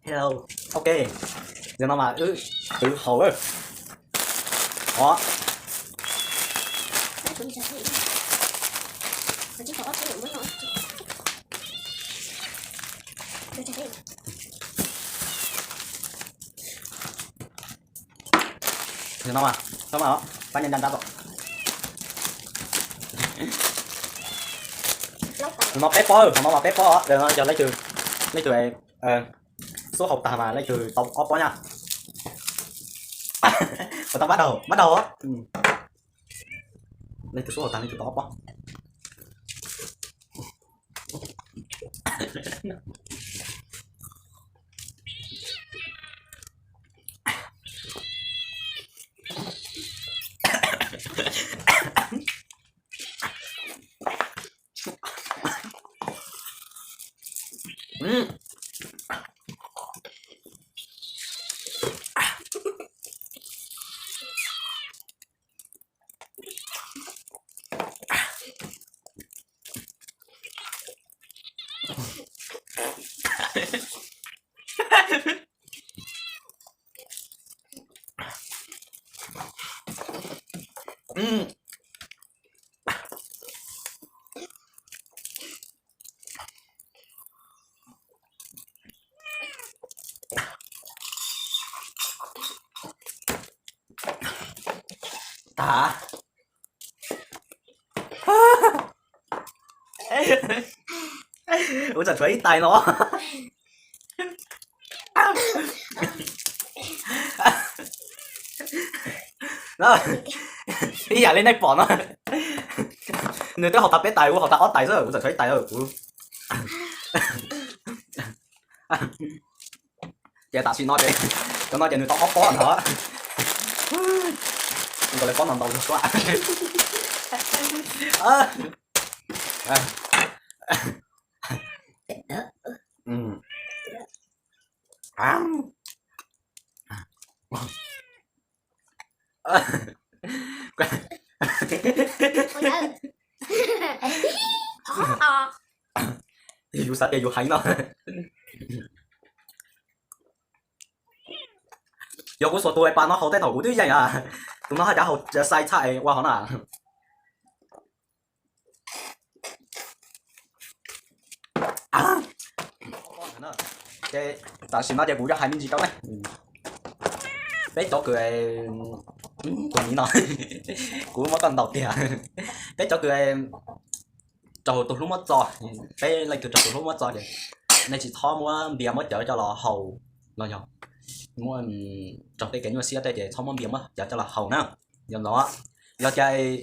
Hello. Ok. Giờ nó mà tự hầu ơi. Đó. Giờ nó mà đó. Ba nhân đàn ra rồi. Nó pepper, nó mà pepper á. Giờ nó giờ lấy trừ số học tà mà lấy trừ tổng off đó nha. Và tao bắt đầu á. Lấy trừ số học tà lấy trừ tổng off đó. Tả. Ủa trời thấy tay nó. Đó. Đi giờ lên đây bỏ nó. Người tới học tập cái tài của học tập ót tài rồi, ủa trời thấy tài rồi. Giờ tao xin nói đi. Cho nó giờ người tao ót bó nữa. Còn lại có nằm đầu rồi quá. Dù sao dù hay nó. Yo của số tôi bạn nó hậu tay đầu của tôi vậy à. Tụi nó hay trả hậu sai chạy qua hả nào. Cái ta xin nó cho cú cho 20 gì đó này. Bé chỗ cười còn gì nói. Cú mất con đầu kìa. Bé chỗ cười trầu tụi lúc mất rồi. Bé lại cười trầu tụi lúc mất rồi. Này chỉ thò mua bia mất chở cho là hầu lo nhau. Mua trong cái như xe đây để thò mua bia mất chở cho là hầu nè. Giờ nó giờ chạy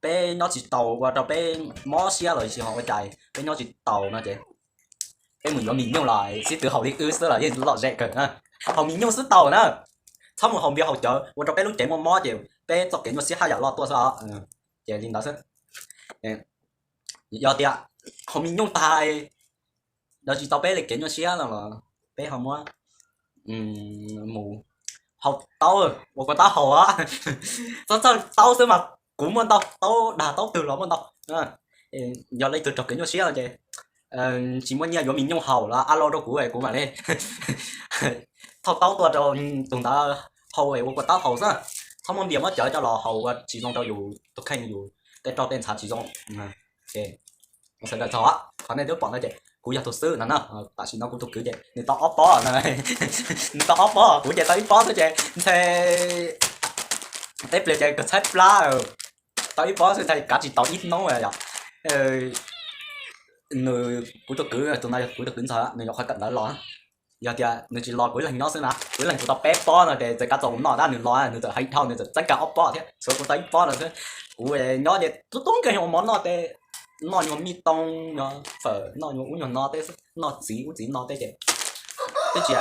bé nó chỉ tàu qua cho bé mó xe rồi chỉ họ cái chạy bé nó chỉ tàu nó chị. Bé mình có mình nhau lại sẽ tự hầu đi ư sơ là yên lọt rẻ cỡ ha. Hầu mình nhau sứ tàu nè. Xong một hồng bia hậu chở, một trong cái lúc chạy mò chiều, bé cho cái nó xí hai giờ lo tua sao, chạy lên đó sớm, do tiệt, hồng mình nhung tài, đó chỉ tao bé là cái nó xí là bé hồng á, mù, hậu tao, một con tao hậu á, sao tao xưa mà cũng muốn tao đà tao từ lắm muốn tao, do lấy từ trọc cái nó xí là vậy, chỉ muốn nhà do mình nhung hậu là alo đâu của mà đây, tao tua rồi tụi ta hầu ấy của tao hầu sao không mong điểm mất chở cho lò hầu chỉ dùng cho dù tôi khen dù cái cho tên sản chỉ dùng ok nó sẽ là chó còn này đứa bọn nó vậy cú giờ thuật sư nó tại vì nó cũng thuộc kiểu vậy người ta ốp bó này người ta ốp bó của vậy tao ít bó thôi vậy thế tép lên chơi cái thép lá tao ít bó thì thầy cả chỉ tao ít nó rồi người của tôi cứ tụi này của tôi cứ sao người học khai cận đã lo giờ thì người chỉ lo cuối lần nó xem nào cuối lần của tao bé bó rồi để cả tổng nó đã người lo người tự hay thao người tự tất cả ốp bó thế số của tao bó rồi thế của nó để tôi tốn cái món nó để nó nhiều mì tông nó phở nó nhiều uống nhiều nó thế nó chỉ nó thế chứ thế chỉ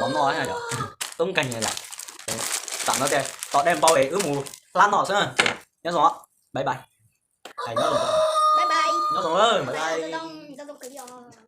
món nó hay là tốn cái này là tặng nó thế tao đem bao về ướp mù lan nó xem nhớ rồi bye bye nhớ rồi bye bye nhớ rồi bye bye